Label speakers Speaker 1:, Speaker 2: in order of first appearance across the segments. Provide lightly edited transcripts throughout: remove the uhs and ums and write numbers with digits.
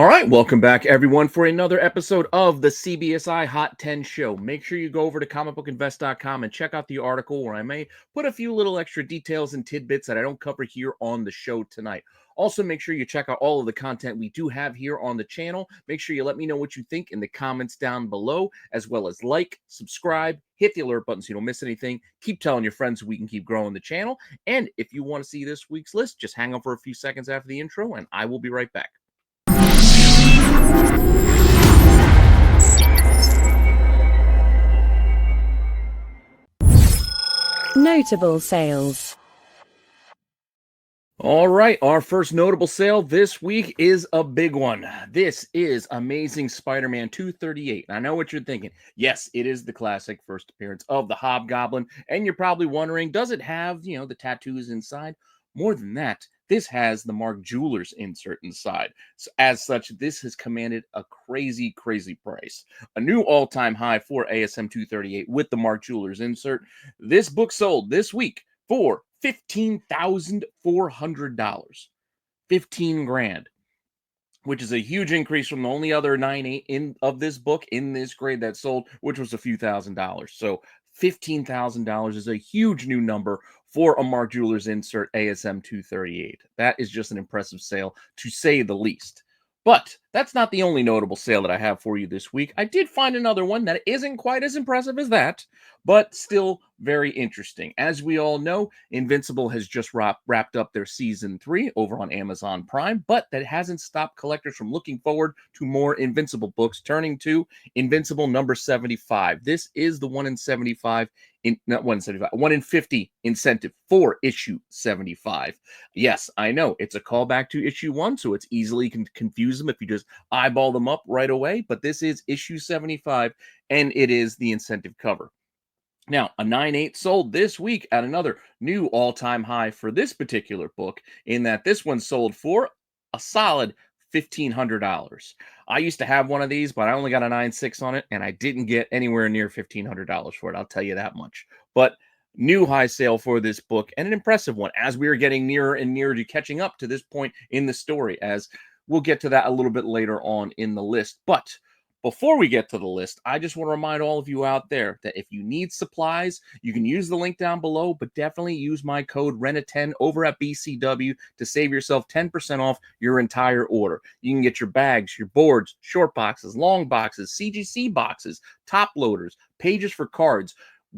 Speaker 1: All right, welcome back, everyone, for another episode of the CBSI Hot 10 show. Make sure you go over to comicbookinvest.com and check out the article where I may put a few little extra details and tidbits that I don't cover here on the show tonight. Also, make sure you check out all of the content we do have here on the channel. Make sure you let me know what you think in the comments down below, as well as like, subscribe, hit the alert button so you don't miss anything. Keep telling your friends so we can keep growing the channel. And if you want to see this week's list, just hang on for a few seconds after the intro, and I will be right back.
Speaker 2: Notable sales.
Speaker 1: All right, our first notable sale this week is a big one. This is Amazing Spider-Man 238. I know what you're thinking. Yes, it is the classic first appearance of the Hobgoblin, and you're probably wondering, does it have, the tattoos inside? More than that, this has the Mark Jewelers insert inside. So as such, this has commanded a crazy, crazy price. A new all-time high for ASM 238 with the Mark Jewelers insert. This book sold this week for $15,400. 15 grand, which is a huge increase from the only other 9.8 of this book in this grade that sold, which was a few $1,000s. So $15,000 is a huge new number for a Mark Jewelers insert ASM 238. That is just an impressive sale, to say the least. But that's not the only notable sale that I have for you this week. I did find another one that isn't quite as impressive as that, but still very interesting. As we all know, Invincible has just wrapped up their season 3 over on Amazon Prime, but that hasn't stopped collectors from looking forward to more Invincible books, turning to Invincible number 75. This is the 1 in 75, not 1 in 75, 1 in 50 incentive for issue 75. Yes, I know it's a callback to issue 1, so it's easily can confuse them if you just eyeball them up right away, but this is issue 75, and it is the incentive cover. Now, a 9.8 sold this week at another new all-time high for this particular book, in that this one sold for a solid $1,500. I used to have one of these, but I only got a 9.6 on it, and I didn't get anywhere near $1,500 for it. I'll tell you that much. But new high sale for this book, and an impressive one, as we are getting nearer and nearer to catching up to this point in the story, as we'll get to that a little bit later on in the list. But before we get to the list, I just want to remind all of you out there that if you need supplies, you can use the link down below, but definitely use my code RENNA10 over at BCW to save yourself 10% off your entire order. You can get your bags, your boards, short boxes, long boxes, CGC boxes, top loaders, pages for cards,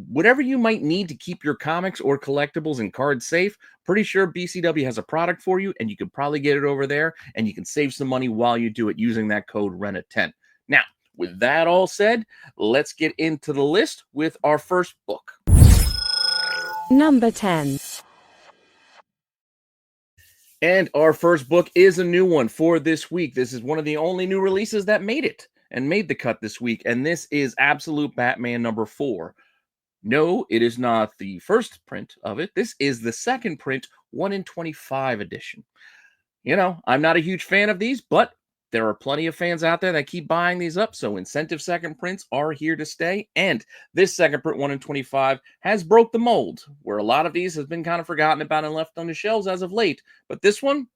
Speaker 1: whatever you might need to keep your comics or collectibles and cards safe. Pretty sure BCW has a product for you, and you can probably get it over there, and you can save some money while you do it using that code RENNA10. Now, with that all said, let's get into the list with our first book.
Speaker 2: Number 10.
Speaker 1: And our first book is a new one for this week. This is one of the only new releases that made it and made the cut this week, and this is Absolute Batman number 4. No, it is not the first print of it. This is the second print, 1 in 25 edition. I'm not a huge fan of these, but there are plenty of fans out there that keep buying these up, so incentive second prints are here to stay. And this second print, 1 in 25, has broke the mold, where a lot of these have been kind of forgotten about and left on the shelves as of late. But this one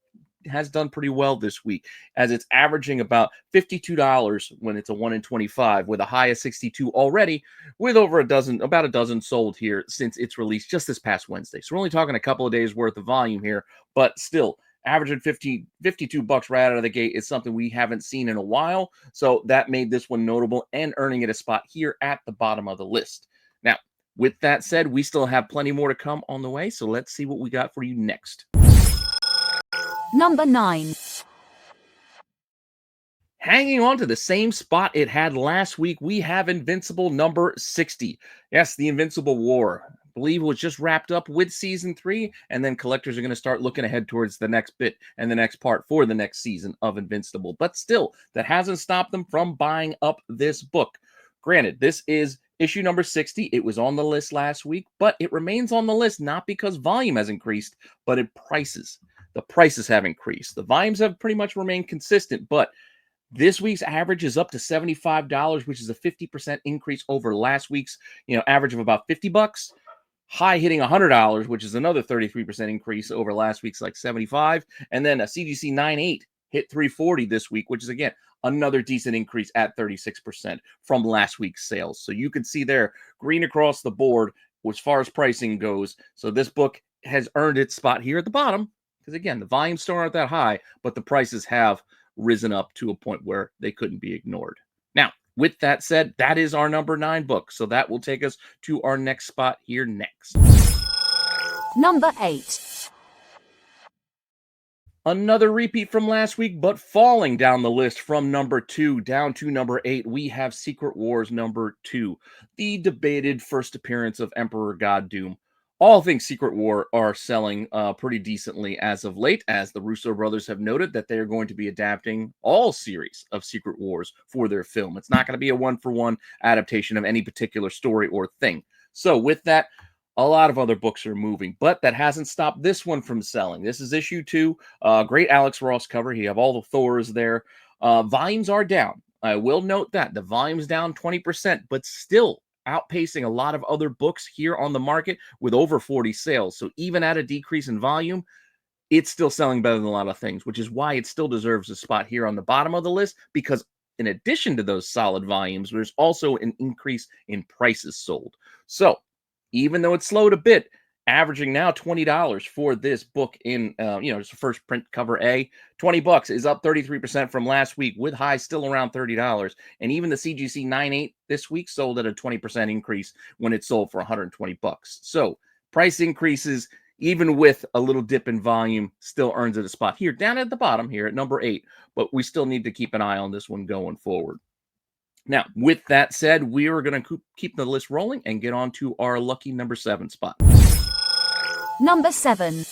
Speaker 1: has done pretty well this week, as it's averaging about $52 when it's a 1 in 25, with a high of 62 already, with about a dozen sold here since its release just this past Wednesday. So we're only talking a couple of days worth of volume here, but still, averaging $52 right out of the gate is something we haven't seen in a while. So that made this one notable and earning it a spot here at the bottom of the list. Now, with that said, we still have plenty more to come on the way. So let's see what we got for you next.
Speaker 2: Number 9.
Speaker 1: Hanging on to the same spot it had last week, we have Invincible number 60. Yes, the Invincible War. I believe it was just wrapped up with season 3, and then collectors are going to start looking ahead towards the next bit and the next part for the next season of Invincible. But still, that hasn't stopped them from buying up this book. Granted, this is issue number 60. It was on the list last week, but it remains on the list not because volume has increased, but in prices. The prices have increased. The volumes have pretty much remained consistent, but this week's average is up to $75, which is a 50% increase over last week's, average of about $50. High hitting $100, which is another 33% increase over last week's like $75. And then a CGC 9.8 hit 340 this week, which is, again, another decent increase at 36% from last week's sales. So you can see there, green across the board as far as pricing goes. So this book has earned its spot here at the bottom because, again, the volumes still aren't that high, but the prices have risen up to a point where they couldn't be ignored. Now, with that said, that is our number 9 book. So that will take us to our next spot here next.
Speaker 2: Number 8.
Speaker 1: Another repeat from last week, but falling down the list from number 2 down to number 8, we have Secret Wars number 2, the debated first appearance of Emperor God Doom. All things Secret War are selling pretty decently as of late, as the Russo brothers have noted that they are going to be adapting all series of Secret Wars for their film. It's not going to be a one-for-one adaptation of any particular story or thing. So with that, a lot of other books are moving, but that hasn't stopped this one from selling. This is issue 2. Great Alex Ross cover. You have all the Thors there. Volumes are down. I will note that the volume's down 20%, but still outpacing a lot of other books here on the market with over 40 sales. So even at a decrease in volume, it's still selling better than a lot of things, which is why it still deserves a spot here on the bottom of the list, because in addition to those solid volumes, there's also an increase in prices sold. So even though it's slowed a bit, averaging now $20 for this book in, it's the first print cover A, $20 is up 33% from last week, with highs still around $30. And even the CGC 9.8 this week sold at a 20% increase when it sold for $120. So price increases, even with a little dip in volume, still earns it a spot here down at the bottom here at number 8. But we still need to keep an eye on this one going forward. Now, with that said, we are going to keep the list rolling and get on to our lucky number 7 spot.
Speaker 2: Number 7.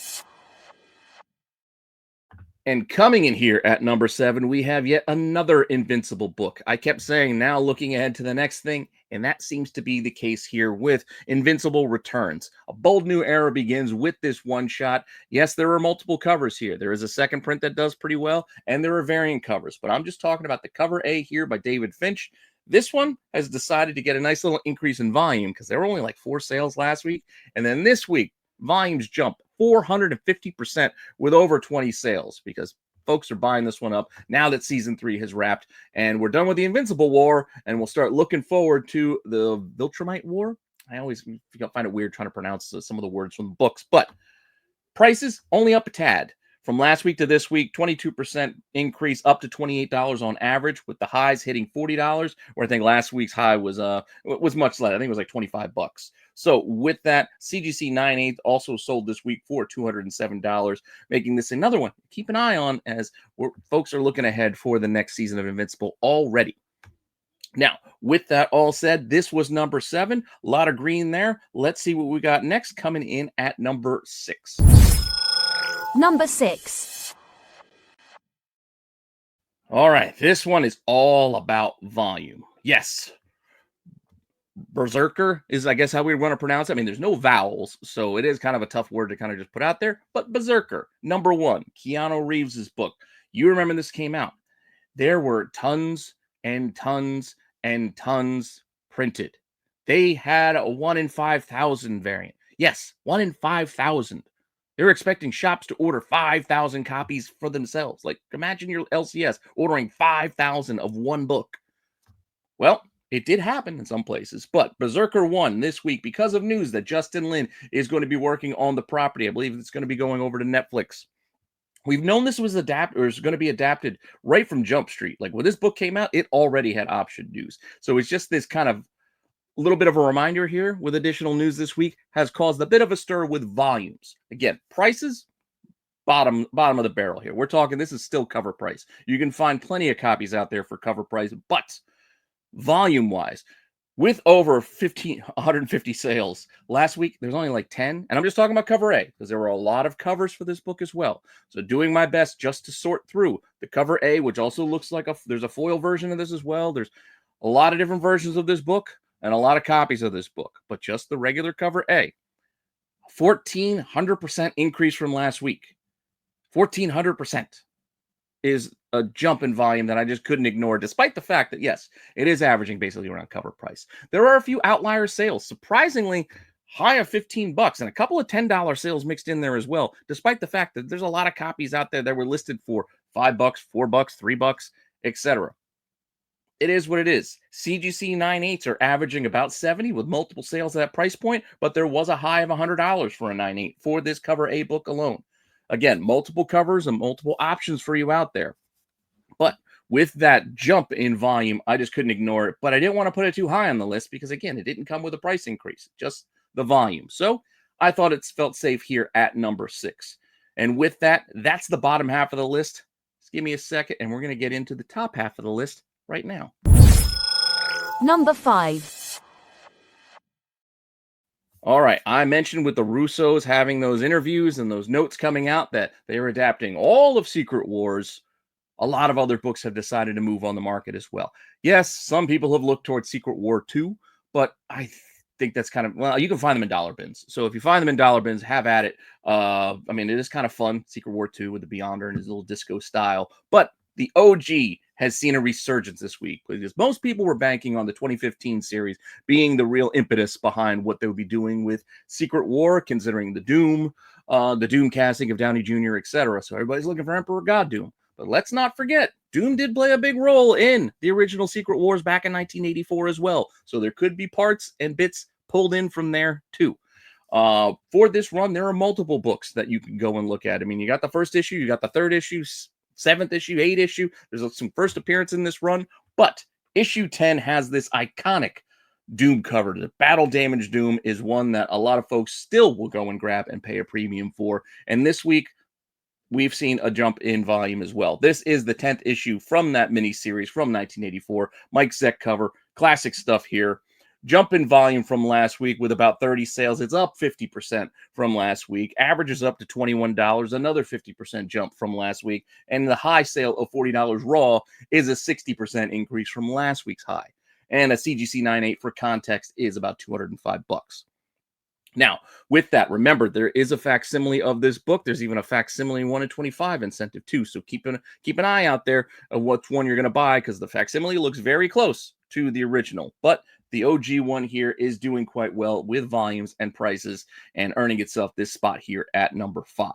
Speaker 1: And coming in here at number 7, we have yet another Invincible book. I kept saying now looking ahead to the next thing, and that seems to be the case here with Invincible Returns. A bold new era begins with this one-shot. Yes, there are multiple covers here. There is a second print that does pretty well, and there are variant covers. But I'm just talking about the cover A here by David Finch. This one has decided to get a nice little increase in volume because there were only like 4 sales last week. And then this week, volumes jump 450% with over 20 sales because folks are buying this one up now that season 3 has wrapped and we're done with the Invincible War, and we'll start looking forward to the Viltrumite War. I always find it weird trying to pronounce some of the words from the books, but prices only up a tad. From last week to this week, 22% increase up to $28 on average, with the highs hitting $40, where I think last week's high was much less. I think it was like $25. So with that, CGC 9.8 also sold this week for $207, making this another one. Keep an eye on as folks are looking ahead for the next season of Invincible already. Now, with that all said, this was number 7. A lot of green there. Let's see what we got next, coming in at number 6.
Speaker 2: Number 6.
Speaker 1: All right, this one is all about volume. Yes. Berserker is, I guess, how we want to pronounce it. I mean, there's no vowels, so it is kind of a tough word to kind of just put out there. But Berserker, number 1, Keanu Reeves' book. You remember this came out. There were tons and tons and tons printed. They had a 1 in 5,000 variant. Yes, 1 in 5,000. They were expecting shops to order 5,000 copies for themselves. Like, imagine your LCS ordering 5,000 of one book. Well, it did happen in some places, but Berserker won this week because of news that Justin Lin is going to be working on the property. I believe it's going to be going over to Netflix. We've known this was adapted, or is going to be adapted right from Jump Street. Like when this book came out, it already had option news. So it's just this kind of little bit of a reminder here with additional news this week has caused a bit of a stir with volumes. Again, prices, bottom of the barrel here. We're talking, this is still cover price. You can find plenty of copies out there for cover price, but volume-wise, with over 150 sales last week, there's only like 10. And I'm just talking about cover A because there were a lot of covers for this book as well. So doing my best just to sort through the cover A, which also looks like there's a foil version of this as well. There's a lot of different versions of this book and a lot of copies of this book, but just the regular cover A. 1,400% increase from last week. 1,400% is a jump in volume that I just couldn't ignore, despite the fact that, yes, it is averaging basically around cover price. There are a few outlier sales, surprisingly high of $15, and a couple of $10 sales mixed in there as well, despite the fact that there's a lot of copies out there that were listed for $5, $4, $3, etc. It is what it is. CGC 9.8s are averaging about 70 with multiple sales at that price point, but there was a high of $100 for a 9.8 for this cover A book alone. Again, multiple covers and multiple options for you out there. But with that jump in volume, I just couldn't ignore it. But I didn't want to put it too high on the list because, again, it didn't come with a price increase, just the volume. So I thought it felt safe here at number 6. And with that, that's the bottom half of the list. Just give me a second, and we're going to get into the top half of the list right now.
Speaker 2: Number 5.
Speaker 1: All right, I mentioned with the Russos having those interviews and those notes coming out that they were adapting all of Secret Wars. A lot of other books have decided to move on the market as well. Yes, some people have looked towards Secret War 2, but I think that's kind of, well, you can find them in dollar bins. So if you find them in dollar bins, have at it. I mean, it is kind of fun, Secret War 2 with the Beyonder and his little disco style. But the OG has seen a resurgence this week because most people were banking on the 2015 series being the real impetus behind what they would be doing with Secret War, considering the Doom casting of Downey Jr., etc. So everybody's looking for Emperor God Doom. But let's not forget, Doom did play a big role in the original Secret Wars back in 1984 as well. So there could be parts and bits pulled in from there too. For this run, there are multiple books that you can go and look at. I mean, you got the first issue, you got the third issue, 7th issue, 8th issue. There's some first appearance in this run. But issue 10 has this iconic Doom cover. The Battle Damage Doom is one that a lot of folks still will go and grab and pay a premium for. And this week, we've seen a jump in volume as well. This is the 10th issue from that miniseries from 1984. Mike Zeck cover. Classic stuff here. Jump in volume from last week with about 30 sales. It's up 50% from last week. Averages up to $21. Another 50% jump from last week. And the high sale of $40 raw is a 60% increase from last week's high. And a CGC 9.8 for context is about $205. Now, with that, remember, there is a facsimile of this book. There's even a facsimile 1 in 25 incentive, too. So keep an eye out there of which one you're going to buy because the facsimile looks very close to the original. But the OG one here is doing quite well with volumes and prices and earning itself this spot here at number 5.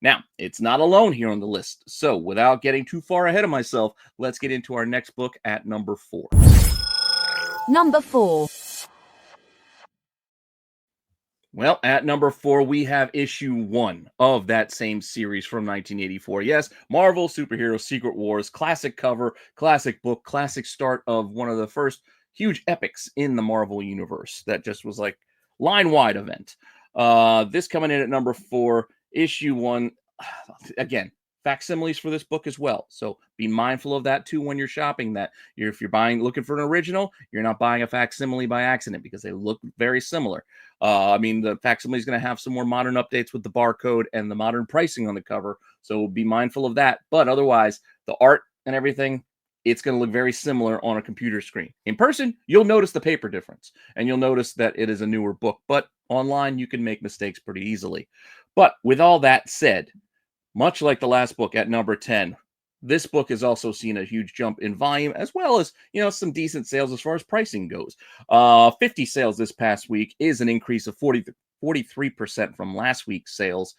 Speaker 1: Now, it's not alone here on the list. So without getting too far ahead of myself, let's get into our next book at number 4.
Speaker 2: Number 4.
Speaker 1: Well, at number 4, we have issue 1 of that same series from 1984. Yes, Marvel Superhero Secret Wars, classic cover, classic book, classic start of one of the first huge epics in the Marvel universe that just was like line-wide event. This coming in at number 4, issue 1. Again, facsimiles for this book as well. So be mindful of that too when you're shopping. That if you're looking for an original, you're not buying a facsimile by accident because they look very similar. I mean, the facsimile is going to have some more modern updates with the barcode and the modern pricing on the cover. So be mindful of that. But otherwise, the art and everything, it's going to look very similar on a computer screen. In person, you'll notice the paper difference and you'll notice that it is a newer book. But online, you can make mistakes pretty easily. But with all that said, much like the last book at number 10, this book has also seen a huge jump in volume as well as, some decent sales as far as pricing goes. 50 sales this past week is an increase of 43% from last week's sales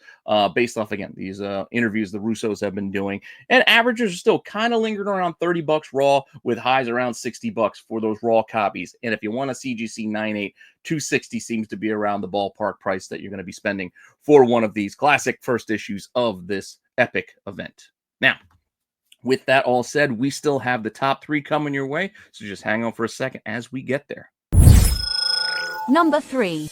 Speaker 1: based off, again, these interviews the Russos have been doing. And averages are still kind of lingering around $30 raw with highs around $60 for those raw copies. And if you want a CGC 9.8, $260 seems to be around the ballpark price that you're going to be spending for one of these classic first issues of this epic event. Now, with that all said, we still have the top 3 coming your way. So just hang on for a second as we get there.
Speaker 2: Number 3.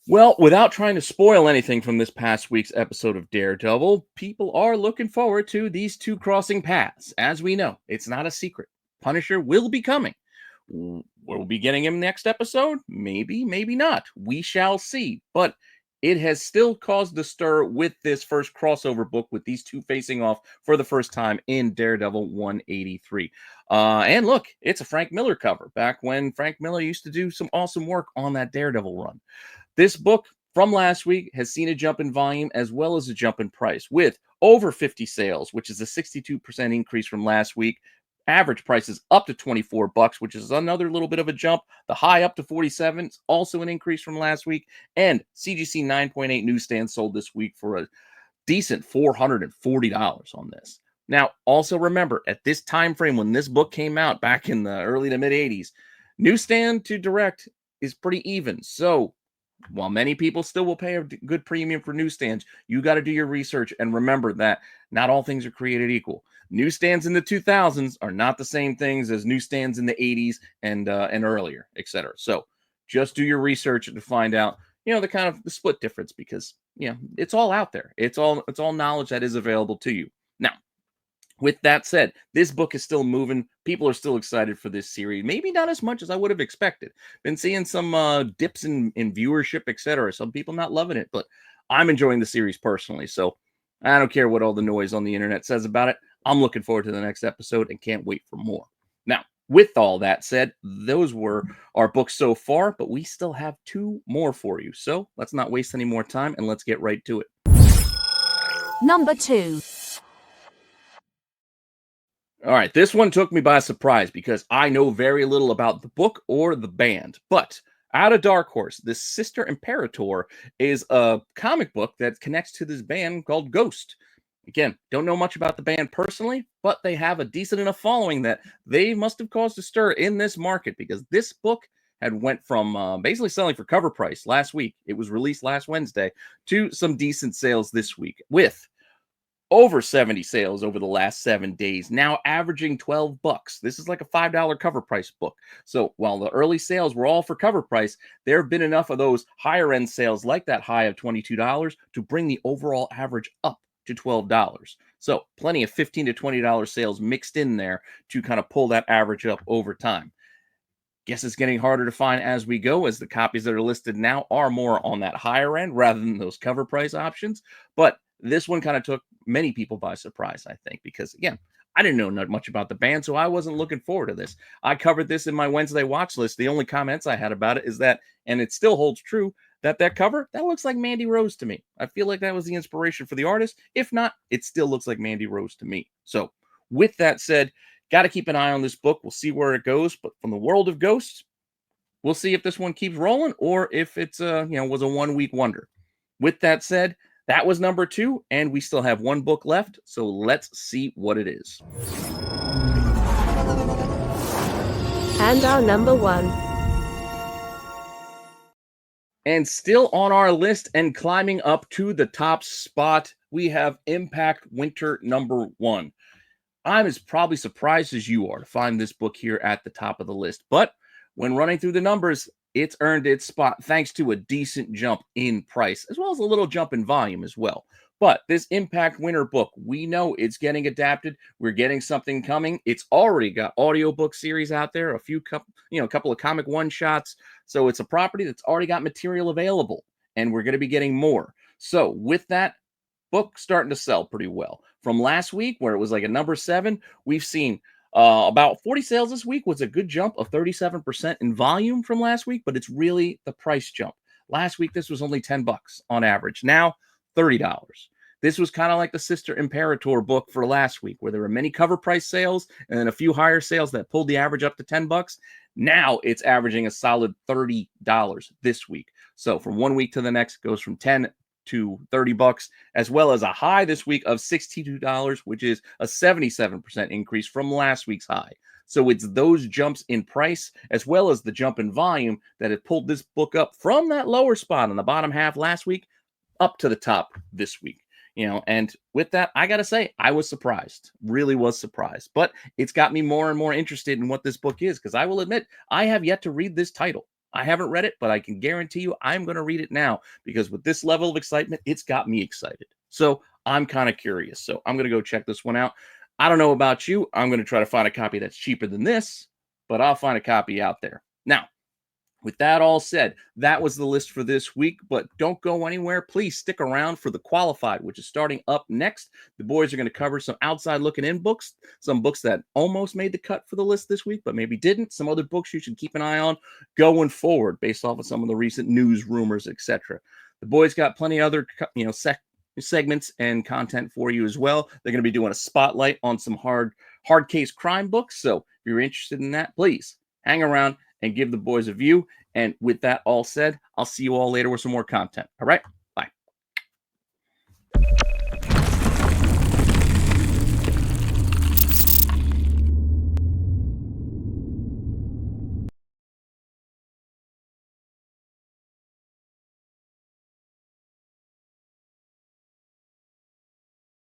Speaker 1: Well, without trying to spoil anything from this past week's episode of Daredevil, people are looking forward to these two crossing paths. As we know, it's not a secret. Punisher will be coming. We'll be getting him next episode? Maybe, maybe not. We shall see. But it has still caused a stir with this first crossover book with these two facing off for the first time in Daredevil 183. And look, it's a Frank Miller cover back when Frank Miller used to do some awesome work on that Daredevil run. This book from last week has seen a jump in volume as well as a jump in price with over 50 sales, which is a 62% increase from last week. Average prices up to $24, which is another little bit of a jump. The high up to 47 is also an increase from last week. And CGC 9.8 newsstands sold this week for a decent $440 on this. Now, also remember, at this time frame when this book came out back in the early to mid 80s, newsstand to direct is pretty even. So while many people still will pay a good premium for newsstands, you got to do your research and remember that not all things are created equal. Newsstands in the 2000s are not the same things as newsstands in the 80s and earlier, etc. So just do your research to find out, the kind of the split difference, because it's all out there. It's all knowledge that is available to you. Now, with that said, this book is still moving. People are still excited for this series. Maybe not as much as I would have expected. Been seeing some dips in viewership, etc. Some people not loving it, but I'm enjoying the series personally. So I don't care what all the noise on the internet says about it. I'm looking forward to the next episode and can't wait for more. Now, with all that said, those were our books so far, but we still have 2 more for you. So let's not waste any more time and let's get right to it.
Speaker 2: Number 2.
Speaker 1: All right, this one took me by surprise because I know very little about the book or the band. But out of Dark Horse, this Sister Imperator is a comic book that connects to this band called Ghost. Again, don't know much about the band personally, but they have a decent enough following that they must have caused a stir in this market, because this book had went from basically selling for cover price last week. It was released last Wednesday, to some decent sales this week, with over 70 sales over the last 7 days, now averaging $12. This is like a $5 cover price book. So while the early sales were all for cover price, there have been enough of those higher end sales, like that high of $22, to bring the overall average up to $12. So plenty of $15 to $20 sales mixed in there to kind of pull that average up over time. Guess it's getting harder to find as we go, as the copies that are listed now are more on that higher end rather than those cover price options. But this one kind of took many people by surprise, I think, because, again, I didn't know much about the band, so I wasn't looking forward to this. I covered this in my Wednesday watch list. The only comments I had about it is that, and it still holds true, that cover, that looks like Mandy Rose to me. I feel like that was the inspiration for the artist. If not, it still looks like Mandy Rose to me. So with that said, got to keep an eye on this book. We'll see where it goes. But from the world of Ghosts, we'll see if this one keeps rolling or if it's was a 1 week wonder. With that said, that was number 2, and we still have 1 book left. So let's see what it is.
Speaker 3: And our number 1.
Speaker 1: And still on our list and climbing up to the top spot, we have Impact Winter number 1. I'm as probably surprised as you are to find this book here at the top of the list. But when running through the numbers, it's earned its spot thanks to a decent jump in price, as well as a little jump in volume as well. But this Impact Winter book, we know it's getting adapted. We're getting something coming. It's already got audiobook series out there, a couple of comic one-shots. So it's a property that's already got material available, and we're going to be getting more. So with that, book starting to sell pretty well. From last week, where it was like a number 7, we've seen about 40 sales this week. Was a good jump of 37% in volume from last week, but it's really the price jump. Last week, this was only $10 on average. Now, $30. This was kind of like the Sister Imperator book for last week, where there were many cover price sales and then a few higher sales that pulled the average up to $10. Now it's averaging a solid $30 this week. So from 1 week to the next, it goes from $10 to $30, as well as a high this week of $62, which is a 77% increase from last week's high. So it's those jumps in price, as well as the jump in volume, that have pulled this book up from that lower spot in the bottom half last week up to the top this week. And with that, I got to say, I was surprised, really was surprised, but it's got me more and more interested in what this book is, because I will admit, I have yet to read this title. I haven't read it, but I can guarantee you I'm going to read it now, because with this level of excitement, it's got me excited. So I'm kind of curious. So I'm going to go check this one out. I don't know about you. I'm going to try to find a copy that's cheaper than this, but I'll find a copy out there. Now, with that all said, that was the list for this week, but don't go anywhere. Please stick around for The Qualified, which is starting up next. The boys are going to cover some outside looking in books, some books that almost made the cut for the list this week, but maybe didn't. Some other books you should keep an eye on going forward based off of some of the recent news, rumors, etc. The boys got plenty of other, segments and content for you as well. They're going to be doing a spotlight on some hard case crime books. So if you're interested in that, please hang around and give the boys a view. And with that all said, I'll see you all later with some more content. All right.